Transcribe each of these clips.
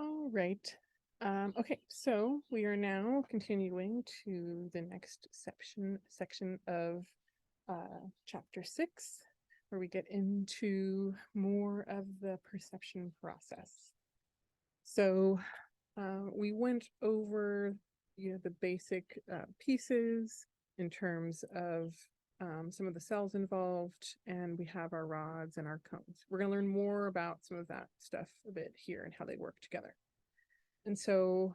All right. Okay, so we are now continuing to the next section of chapter 6, where we get into more of the perception process. So we went over, the basic pieces in terms of some of the cells involved, and we have our rods and our cones. We're going to learn more about some of that stuff a bit here and how they work together. And so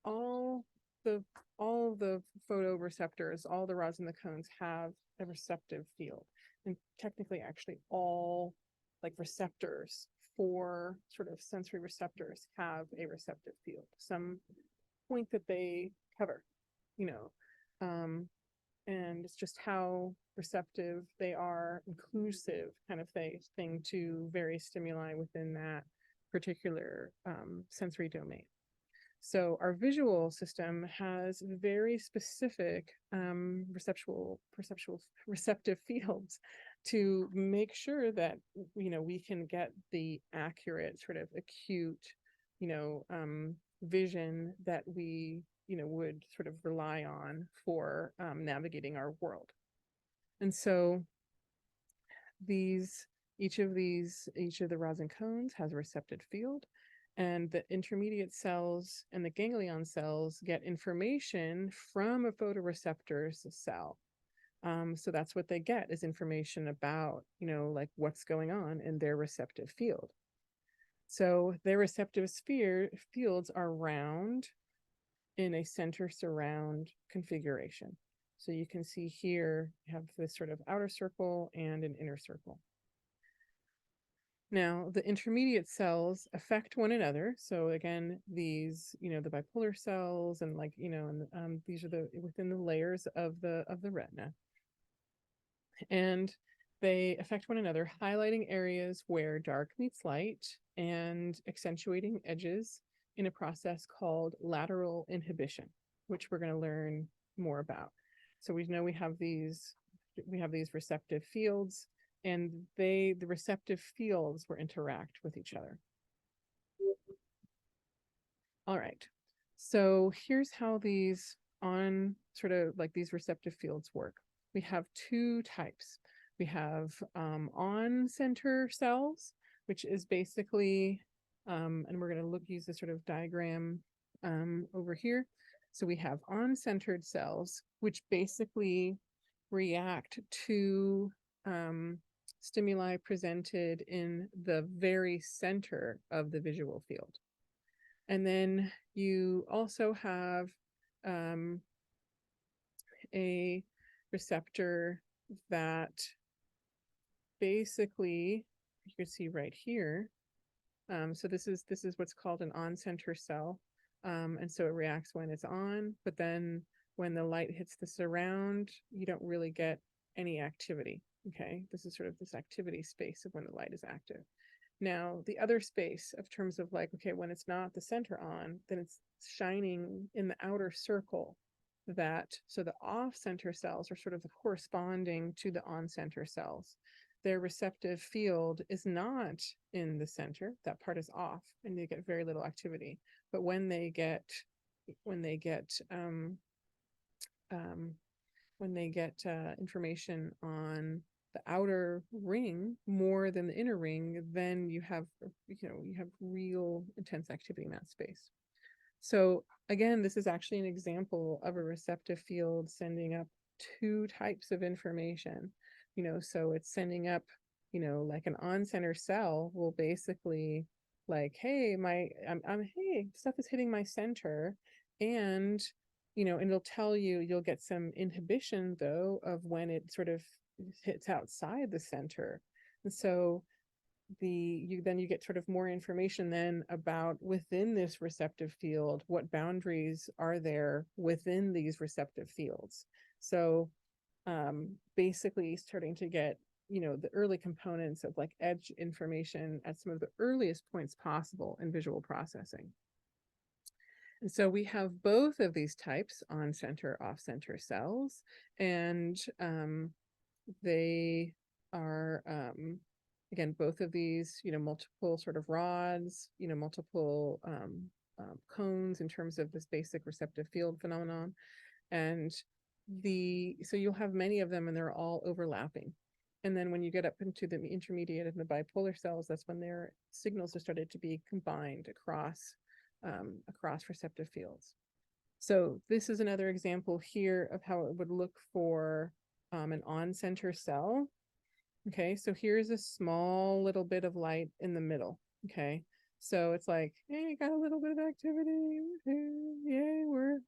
all the photoreceptors, all the rods and the cones have a receptive field. And technically, actually, all like receptors for sort of sensory receptors have a receptive field, some point that they cover, you know. And it's just how receptive they are, inclusive kind of thing to various stimuli within that particular sensory domain. So our visual system has very specific receptive fields to make sure that we can get the accurate sort of acute vision that we would sort of rely on for navigating our world. And so each of the rods and cones has a receptive field, and the intermediate cells and the ganglion cells get information from a photoreceptor's cell. So that's what they get, is information about, like what's going on in their receptive field. So their receptive fields are round in a center surround configuration. So you can see here, you have this sort of outer circle and an inner circle. Now, the intermediate cells affect one another. So again, these, the bipolar cells and these are within the layers of the retina. And they affect one another, highlighting areas where dark meets light and accentuating edges in a process called lateral inhibition, which we're going to learn more about. So we know we have these receptive fields, and the receptive fields will interact with each other. All right. So here's how these these receptive fields work. We have two types. We have on-center cells, which is basically, and we're going to use this sort of diagram over here. So we have on-centered cells, which basically react to stimuli presented in the very center of the visual field. And then you also have a receptor that basically, you can see right here. So this is what's called an on-center cell. And so it reacts when it's on, but then when the light hits the surround, you don't really get any activity. Okay, this is sort of this activity space of when the light is active. Now, the other space of terms of like, okay, when it's not the center on, then it's shining in the outer circle. So the off-center cells are sort of corresponding to the on-center cells. Their receptive field is not in the center. That part is off, and they get very little activity. But when they get information on the outer ring more than the inner ring, then you have real intense activity in that space. So again, this is actually an example of a receptive field sending up two types of information. So it's sending up, like an on-center cell will basically like, hey, hey, stuff is hitting my center, and and it'll tell you, you'll get some inhibition though of when it sort of hits outside the center. And so you get sort of more information then about within this receptive field, what boundaries are there within these receptive fields. So basically starting to get the early components of like edge information at some of the earliest points possible in visual processing. And so we have both of these types, on-center, off-center cells, and they are again, both of these, multiple sort of rods, multiple cones in terms of this basic receptive field phenomenon. And so you'll have many of them and they're all overlapping. And then when you get up into the intermediate and the bipolar cells, that's when their signals are started to be combined across receptive fields. So this is another example here of how it would look for an on-center cell. Okay, so here's a small little bit of light in the middle. Okay, so it's like, hey, got a little bit of activity. Yay, we're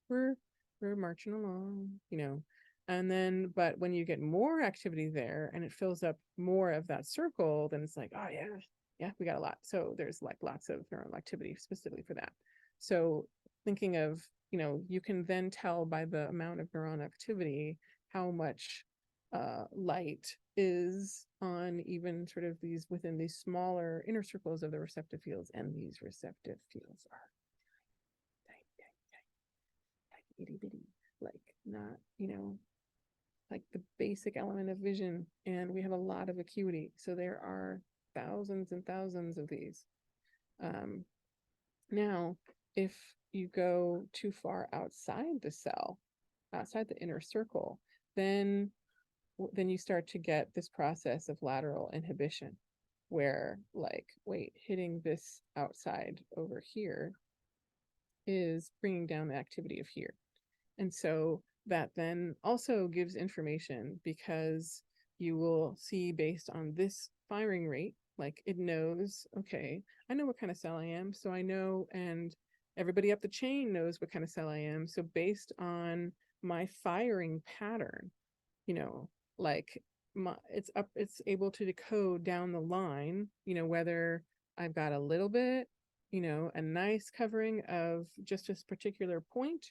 marching along, And then, but when you get more activity there and it fills up more of that circle, then it's like, oh yeah, we got a lot. So there's like lots of neuronal activity specifically for that. So thinking of, you can then tell by the amount of neuron activity how much light is on even sort of these within these smaller inner circles of the receptive fields, and these receptive fields are tiny, itty bitty, like not, like the basic element of vision, and we have a lot of acuity, so there are thousands and thousands of these. Now, if you go too far outside the cell, outside the inner circle, then you start to get this process of lateral inhibition where, like, wait, hitting this outside over here is bringing down the activity of here. And so that then also gives information, because you will see based on this firing rate, like it knows, okay, I know what kind of cell I am, so I know, and everybody up the chain knows what kind of cell I am. So based on my firing pattern, like it's able to decode down the line, whether I've got a little bit, a nice covering of just this particular point.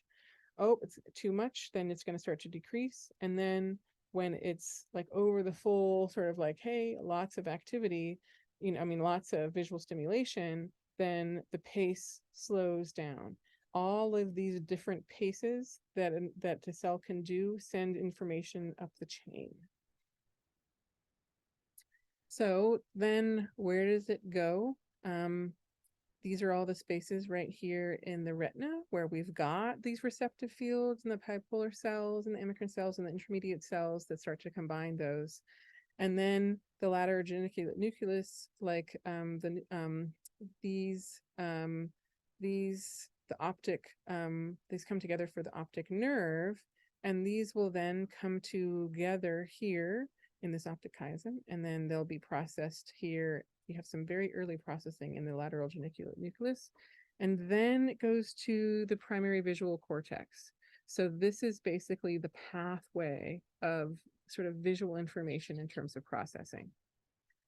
Oh, it's too much, then it's going to start to decrease. And then when it's like over the full sort of like, hey, lots of activity, lots of visual stimulation, then the pace slows down. All of these different paces that the cell can do send information up the chain. So then where does it go? These are all the spaces right here in the retina where we've got these receptive fields and the bipolar cells and the amacrine cells and the intermediate cells that start to combine those. And then the lateral geniculate nucleus, like the optic, these come together for the optic nerve, and these will then come together here in this optic chiasm, and then they'll be processed here. You have some very early processing in the lateral geniculate nucleus, and then it goes to the primary visual cortex. So this is basically the pathway of sort of visual information in terms of processing.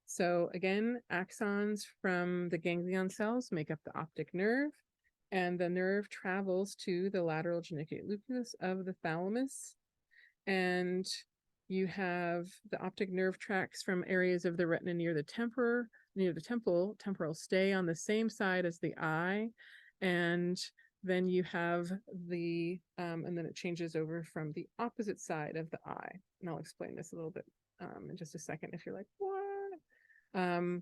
So again, axons from the ganglion cells make up the optic nerve, and the nerve travels to the lateral geniculate nucleus of the thalamus. And you have the optic nerve tracts from areas of the retina near the temporal stay on the same side as the eye. And then you have and then it changes over from the opposite side of the eye. And I'll explain this a little bit in just a second if you're like, what?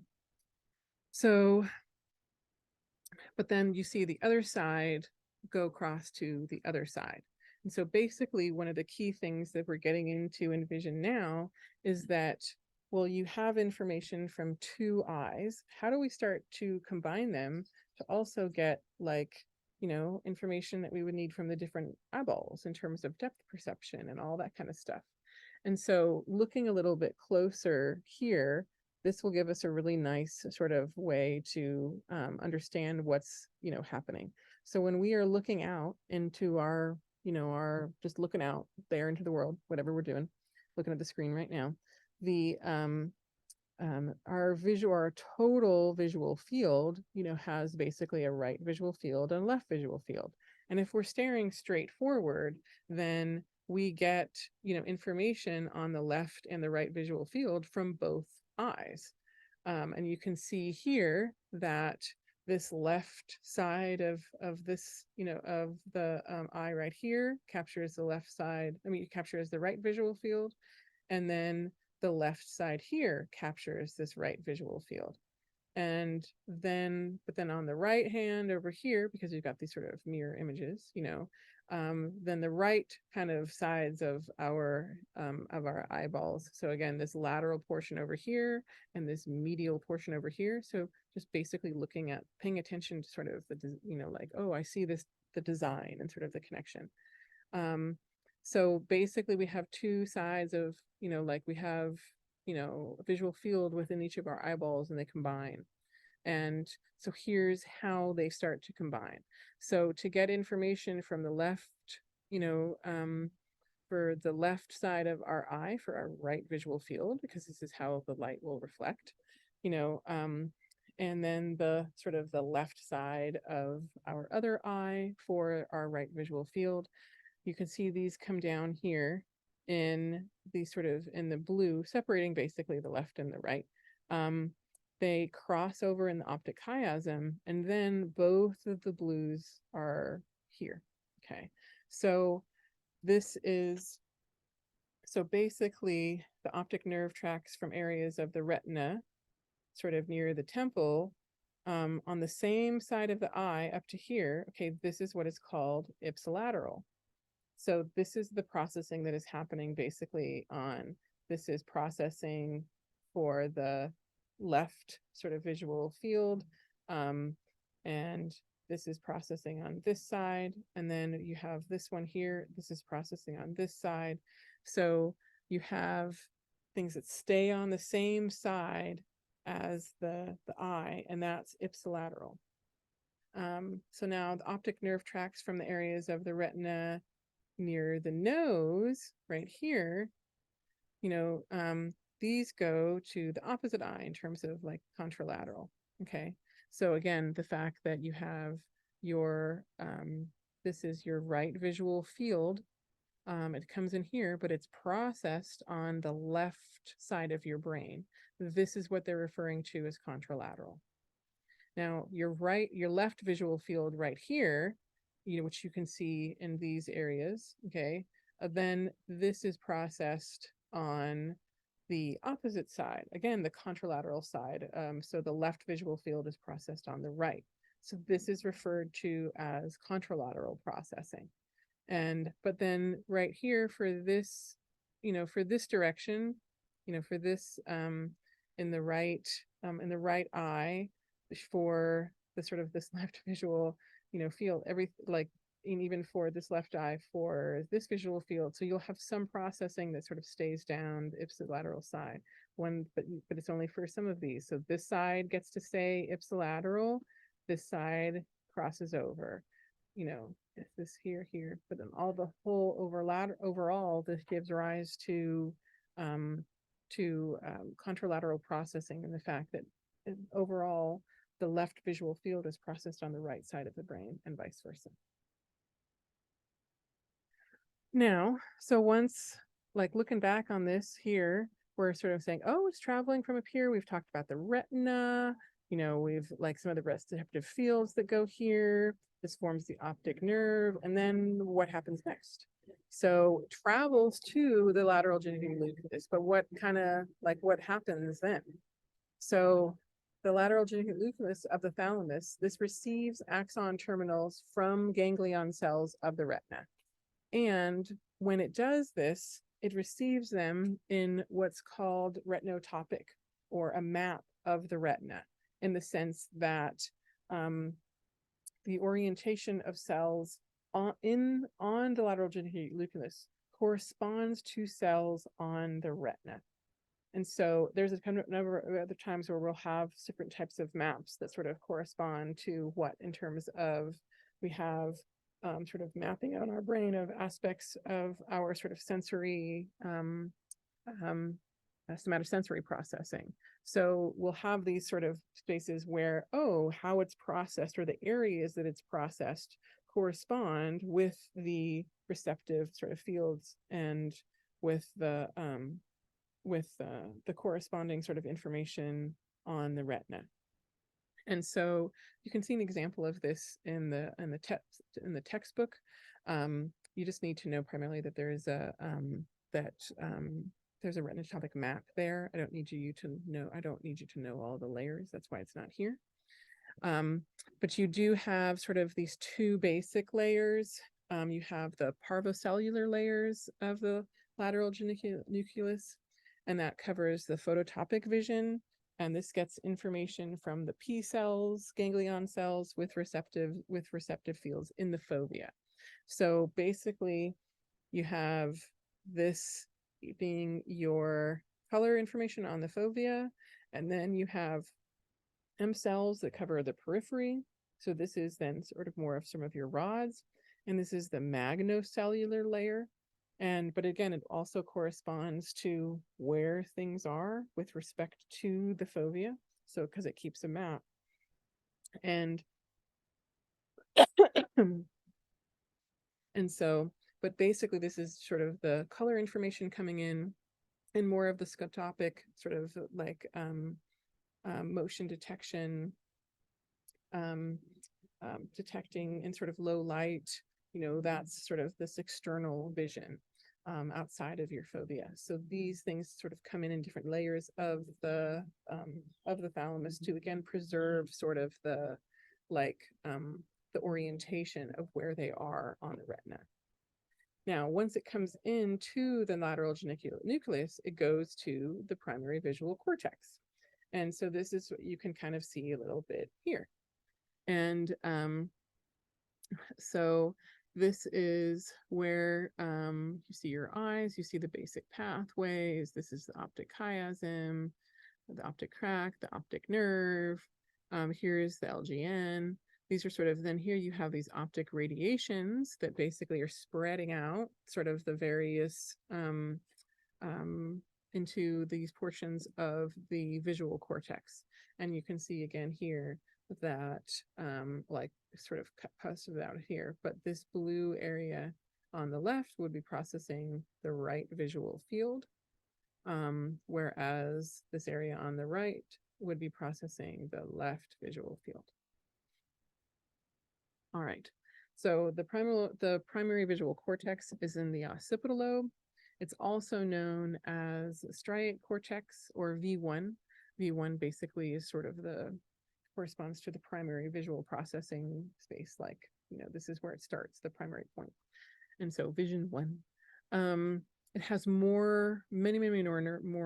But then you see the other side go across to the other side. And so basically one of the key things that we're getting into in vision now is that, well, you have information from two eyes. How do we start to combine them to also get information that we would need from the different eyeballs in terms of depth perception and all that kind of stuff? And so looking a little bit closer here, this will give us a really nice sort of way to understand what's, happening. So when we are looking out into our just looking out there into the world, whatever we're doing, looking at the screen right now, our total visual field, has basically a right visual field and a left visual field. And if we're staring straight forward, then we get, information on the left and the right visual field from both eyes. And you can see here that this left side of this, of the eye right here captures the left side. It captures the right visual field. And then the left side here captures this right visual field. And then, but then on the right hand over here, because you've got these sort of mirror images, then the right kind of sides of our eyeballs. So again, this lateral portion over here and this medial portion over here. So just basically looking at, paying attention to sort of the, like, oh, I see this, the design and sort of the connection. So basically we have two sides of, like we have, a visual field within each of our eyeballs and they combine. And so here's how they start to combine. So to get information from the left, for the left side of our eye, for our right visual field, because this is how the light will reflect, and then the sort of the left side of our other eye for our right visual field. You can see these come down here in the sort of in the blue, separating basically the left and the right. They cross over in the optic chiasm, and then both of the blues are here. Okay, so this is, so basically the optic nerve tracks from areas of the retina, sort of near the temple, on the same side of the eye up to here. Okay, this is what is called ipsilateral. So this is the processing that is happening basically on, this is processing for the left sort of visual field. And this is processing on this side. And then you have this one here. This is processing on this side. So you have things that stay on the same side as the eye, and that's ipsilateral. So now the optic nerve tracks from the areas of the retina near the nose right here, these go to the opposite eye in terms of like contralateral. Okay, so again, the fact that you have your this is your right visual field, it comes in here, but it's processed on the left side of your brain. This is what they're referring to as contralateral. Now your left visual field right here, which you can see in these areas, okay, then this is processed on the opposite side, again, the contralateral side. So the left visual field is processed on the right. So this is referred to as contralateral processing. But then right here for this, for this direction, for this in the right eye, for the sort of this left visual field, and even for this left eye for this visual field. So you'll have some processing that sort of stays down the ipsilateral side, but it's only for some of these. So this side gets to stay ipsilateral, this side crosses over, if this here, but then all the whole overall, this gives rise to contralateral processing, and the fact that overall the left visual field is processed on the right side of the brain and vice versa. Now, so once, like looking back on this here, we're sort of saying, oh, it's traveling from up here. We've talked about the retina, we've like some of the receptive fields that go here. This forms the optic nerve. And then what happens next? So it travels to the lateral genital nucleus, but what happens then? So the lateral genital nucleus of the thalamus, this receives axon terminals from ganglion cells of the retina. And when it does this, it receives them in what's called retinotopic, or a map of the retina, in the sense that the orientation of cells on the lateral genital nucleus corresponds to cells on the retina. And so there's a kind of number of other times where we'll have different types of maps that sort of correspond to what, in terms of, we have sort of mapping out in our brain of aspects of our sort of sensory, somatosensory processing. So we'll have these sort of spaces where, oh, how it's processed, or the areas that it's processed, correspond with the receptive sort of fields and with the corresponding sort of information on the retina. And so you can see an example of this in the textbook. You just need to know primarily that there is a there's a retinotopic map there. I don't need you to know all the layers. That's why it's not here. But you do have sort of these two basic layers. You have the parvocellular layers of the lateral nucleus, and that covers the phototopic vision. And this gets information from the P cells, ganglion cells with receptive fields in the fovea. So basically, you have this being your color information on the fovea, and then you have M cells that cover the periphery. So this is then sort of more of some of your rods, and this is the magnocellular layer. But again, it also corresponds to where things are with respect to the fovea. So because it keeps a map. And but basically this is sort of the color information coming in, and more of the scotopic sort of like motion detection, detecting in sort of low light, that's sort of this external vision outside of your fovea. So these things sort of come in different layers of the thalamus to again preserve sort of the orientation of where they are on the retina. Now, once it comes into the lateral geniculate nucleus, it goes to the primary visual cortex. And so this is what you can kind of see a little bit here. And so this is where you see your eyes, you see the basic pathways. This is the optic chiasm, the optic tract, the optic nerve. Here's the LGN. These are sort of, then here you have these optic radiations that basically are spreading out sort of the various into these portions of the visual cortex. And you can see again here that like sort of posted out here, but this blue area on the left would be processing the right visual field, whereas this area on the right would be processing the left visual field. All right, so the primary visual cortex is in the occipital lobe. It's also known as striate cortex or V1. V1 basically is sort of corresponds to the primary visual processing space. Like, this is where it starts, the primary point. And so vision 1. It has many more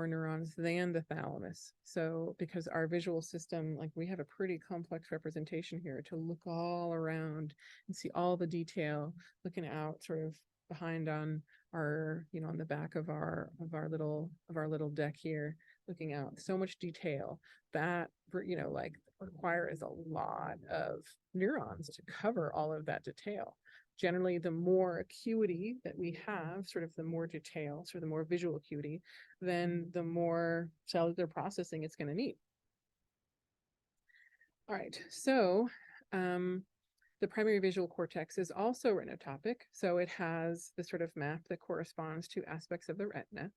neurons than the thalamus. So because our visual system, like we have a pretty complex representation here to look all around and see all the detail, looking out sort of behind on our, on the back of our little deck here, looking out, so much detail that, like requires a lot of neurons to cover all of that detail. Generally, the more acuity that we have, sort of the more detail, sort of the more visual acuity, then the more cellular processing it's going to need. All right, so the primary visual cortex is also retinotopic. So it has the sort of map that corresponds to aspects of the retina.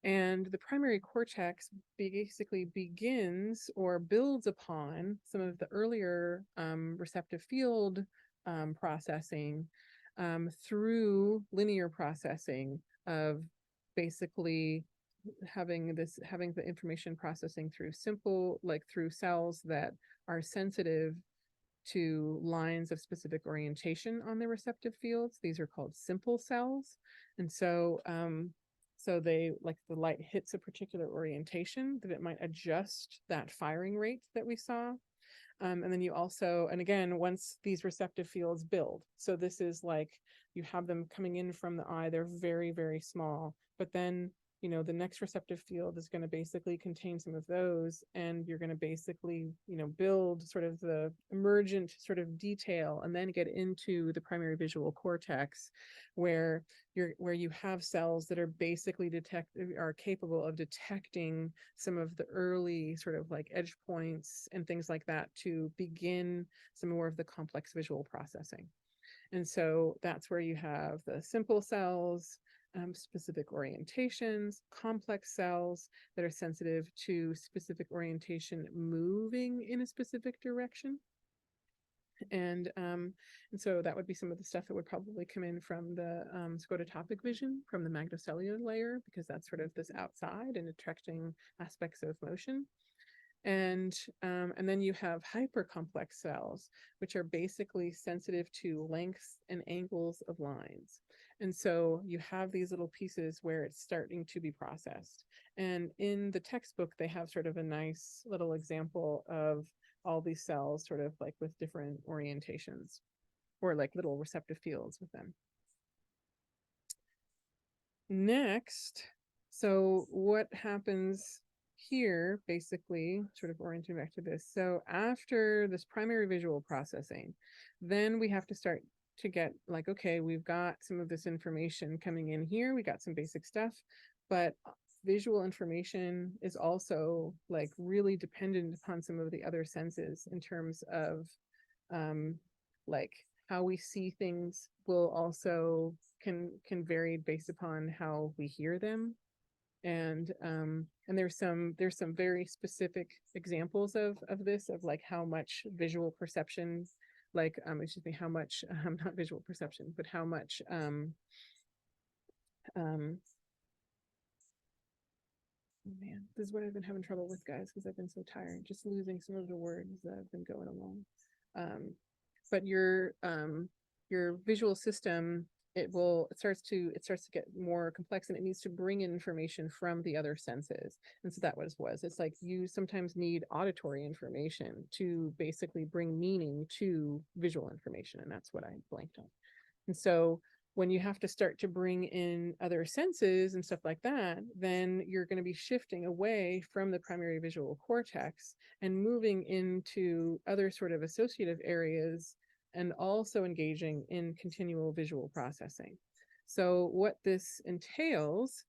And the primary cortex basically begins or builds upon some of the earlier receptive field processing through linear processing of basically having the information processing through through cells that are sensitive to lines of specific orientation on the receptive fields. These are called simple cells. And so they, like the light hits a particular orientation, that it might adjust that firing rate that we saw. And then you also, and again, once these receptive fields build, so this is like, you have them coming in from the eye, they're very, very small, but then, the next receptive field is going to basically contain some of those, and you're going to basically, build sort of the emergent sort of detail, and then get into the primary visual cortex, where you have cells that are basically are capable of detecting some of the early sort of like edge points and things like that to begin some more of the complex visual processing. And so that's where you have the simple cells, specific orientations, complex cells that are sensitive to specific orientation moving in a specific direction. And so that would be some of the stuff that would probably come in from the scototopic vision, from the magnocellular layer, because that's sort of this outside and attracting aspects of motion. And then you have hypercomplex cells, which are basically sensitive to lengths and angles of lines. And so you have these little pieces where it's starting to be processed. And in the textbook, they have sort of a nice little example of all these cells sort of like with different orientations, or like little receptive fields with them. Next, so what happens here, basically, sort of orienting back to this. So after this primary visual processing, then we have to start to get like, okay, we've got some of this information coming in here. We got some basic stuff, but visual information is also like really dependent upon some of the other senses in terms of like how we see things will also can vary based upon how we hear them. And there's some very specific examples of this, of like how much visual perception, like excuse me, how much not visual perception, but how much oh man, this is what I've been having trouble with, guys, because I've been so tired, just losing some of the words that have been going along. But your visual system, it starts to get more complex, and it needs to bring in information from the other senses. And so that was it's like you sometimes need auditory information to basically bring meaning to visual information, and that's what I blanked on. And so when you have to start to bring in other senses and stuff like that, then you're going to be shifting away from the primary visual cortex and moving into other sort of associative areas, and also engaging in continual visual processing. So what this entails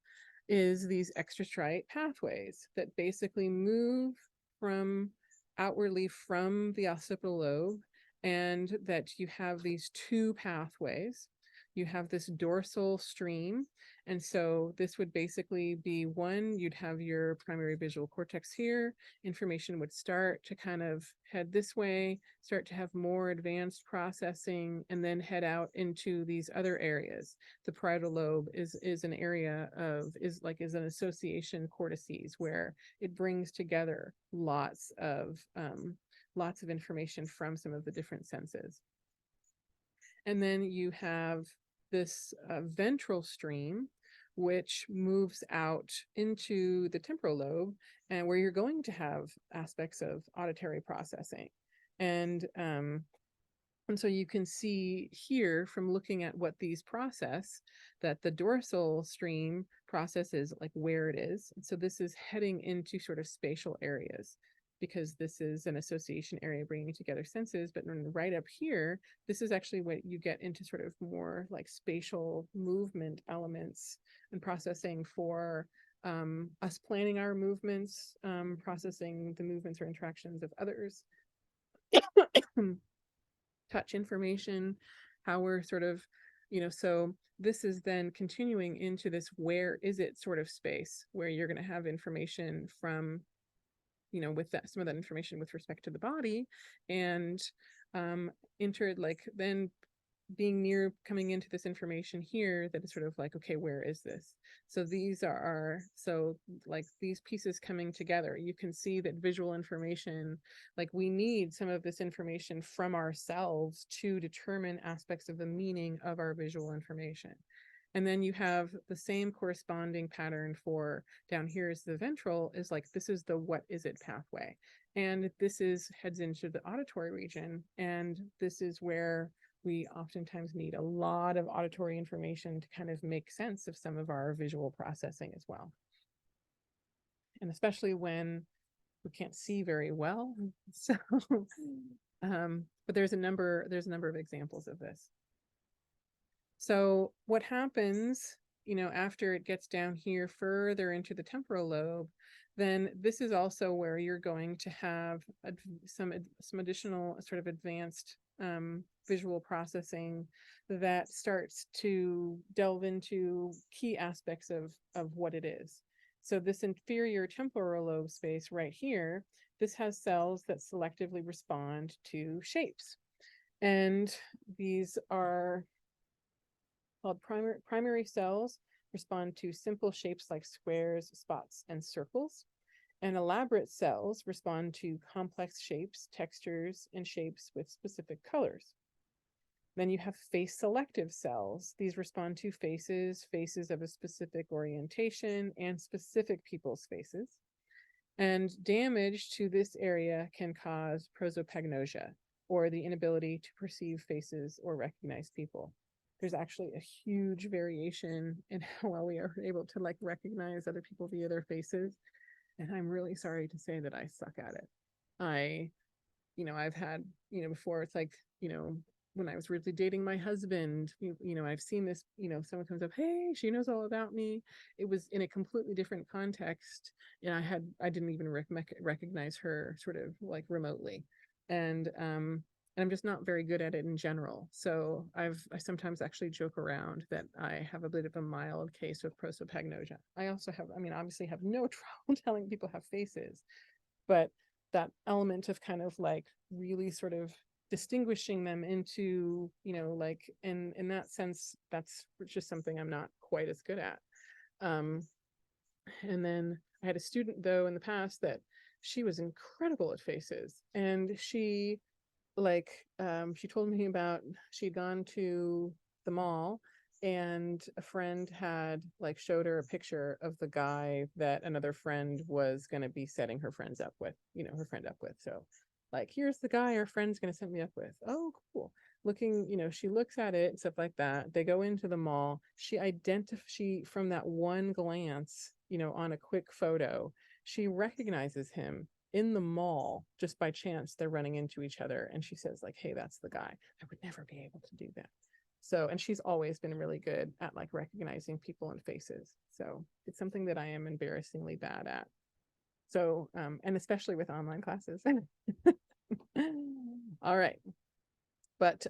is these extrastriate pathways that basically move from outwardly from the occipital lobe, and that you have these two pathways. You have this dorsal stream. And so this would basically be one, you'd have your primary visual cortex here. Information would start to kind of head this way, start to have more advanced processing, and then head out into these other areas. The parietal lobe is an area of, is an association cortices, where it brings together lots of information from some of the different senses. And then you have this ventral stream, which moves out into the temporal lobe, and where you're going to have aspects of auditory processing. And so you can see here from looking at what these process, that the dorsal stream processes like where it is. And so this is heading into sort of spatial areas, because this is an association area bringing together senses. But right up here, this is actually what you get into sort of more like spatial movement elements and processing for us planning our movements, processing the movements or interactions of others, touch information, how we're sort of, so this is then continuing into this where is it sort of space, where you're going to have information from, with that, some of that information with respect to the body, and entered like then being near coming into this information here that is sort of like, okay, where is this? So these are so like these pieces coming together. You can see that visual information, like we need some of this information from ourselves to determine aspects of the meaning of our visual information. And then you have the same corresponding pattern for down here is the ventral, is like, this is the what is it pathway. And this is heads into the auditory region. And this is where we oftentimes need a lot of auditory information to kind of make sense of some of our visual processing as well. And especially when we can't see very well. So, but there's a number of examples of this. So what happens, after it gets down here further into the temporal lobe, then this is also where you're going to have some additional sort of advanced visual processing that starts to delve into key aspects of what it is. So this inferior temporal lobe space right here, this has cells that selectively respond to shapes. And these are called primary cells, respond to simple shapes like squares, spots, and circles. And elaborate cells respond to complex shapes, textures, and shapes with specific colors. Then you have face selective cells. These respond to faces, faces of a specific orientation, and specific people's faces. And damage to this area can cause prosopagnosia, or the inability to perceive faces or recognize people. There's actually a huge variation in how well we are able to like recognize other people via their faces. And I'm really sorry to say that I suck at it. I've had, before it's like, when I was really dating my husband, I've seen this, someone comes up, hey, she knows all about me. It was in a completely different context. And I didn't even recognize her sort of like remotely. And I'm just not very good at it in general. So I sometimes actually joke around that I have a bit of a mild case of prosopagnosia. I also have, obviously have no trouble telling people have faces, but that element of kind of like really sort of distinguishing them into, like in that sense, that's just something I'm not quite as good at. And then I had a student though in the past that she was incredible at faces, and she told me about, she'd gone to the mall and a friend had like showed her a picture of the guy that another friend was going to be setting her friends up with, her friend up with. So like, here's the guy our friend's going to set me up with. Oh, cool. Looking, she looks at it and stuff like that. They go into the mall. She from that one glance, on a quick photo, she recognizes him in the mall. Just by chance they're running into each other, and she says like, hey, that's the guy. I would never be able to do that. So, and she's always been really good at like recognizing people and faces. So it's something that I am embarrassingly bad at. So, and especially with online classes. All right. But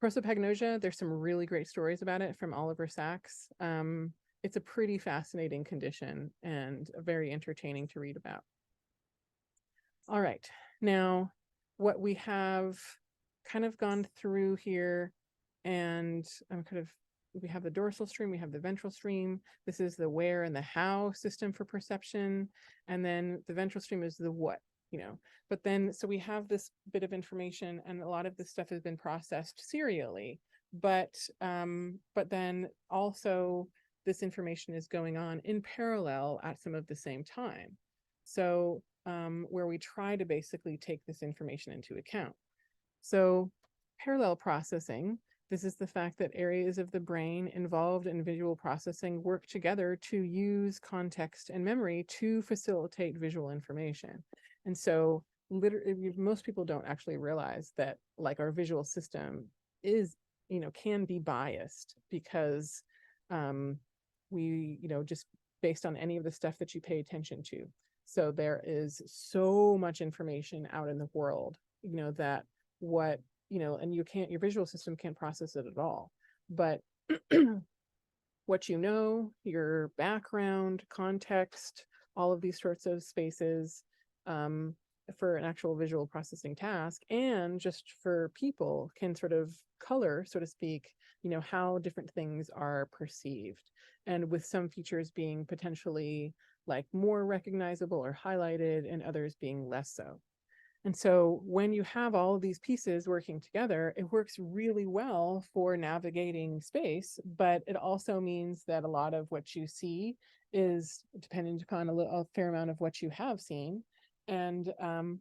prosopagnosia, there's some really great stories about it from Oliver Sacks. It's a pretty fascinating condition and very entertaining to read about. All right. Now, what we have kind of gone through here, and we have the dorsal stream, we have the ventral stream. This is the where and the how system for perception. And then the ventral stream is the what, But then, so we have this bit of information, and a lot of this stuff has been processed serially. But then also this information is going on in parallel at some of the same time. So where we try to basically take this information into account. So parallel processing, this is the fact that areas of the brain involved in visual processing work together to use context and memory to facilitate visual information. And so literally, most people don't actually realize that like our visual system is, can be biased because we, just based on any of the stuff that you pay attention to. So there is so much information out in the world, that what, and your visual system can't process it at all. But what your background, context, all of these sorts of spaces for an actual visual processing task, and just for people can sort of color, so to speak, how different things are perceived. And with some features being potentially like more recognizable or highlighted, and others being less so. And so when you have all of these pieces working together, it works really well for navigating space, but it also means that a lot of what you see is dependent upon a fair amount of what you have seen, and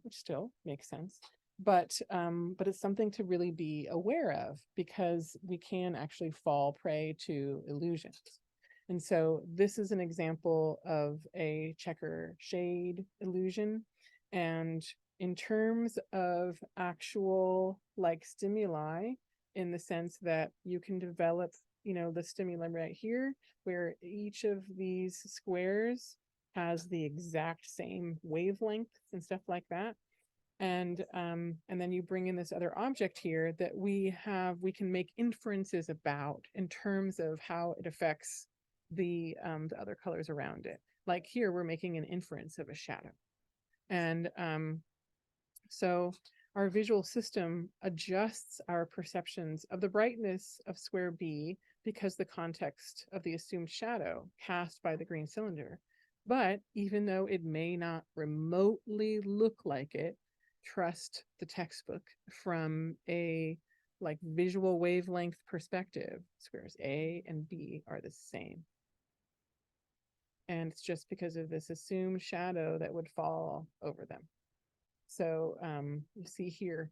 which still makes sense. But it's something to really be aware of, because we can actually fall prey to illusions. And so this is an example of a checker shade illusion. And in terms of actual like stimuli, in the sense that you can develop, the stimuli right here, where each of these squares has the exact same wavelength and stuff like that. And then you bring in this other object here that we can make inferences about in terms of how it affects the other colors around it. Like here, we're making an inference of a shadow. And so our visual system adjusts our perceptions of the brightness of square B because the context of the assumed shadow cast by the green cylinder. But even though it may not remotely look like it, trust the textbook from a like visual wavelength perspective. Squares A and B are the same. And it's just because of this assumed shadow that would fall over them. So you see here,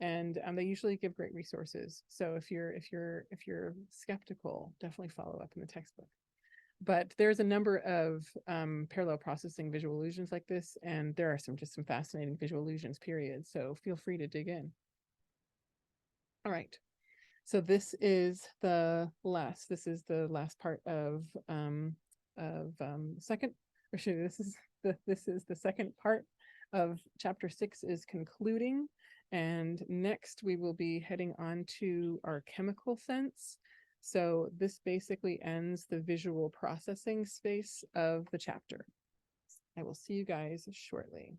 and they usually give great resources. So if you're skeptical, definitely follow up in the textbook. But there's a number of parallel processing visual illusions like this, and there are some fascinating visual illusions, period. So feel free to dig in. All right. So this is the last part of second, or shoot, this is the second part of chapter 6 is concluding, and next we will be heading on to our chemical sense. So this basically ends the visual processing space of the chapter. I will see you guys shortly.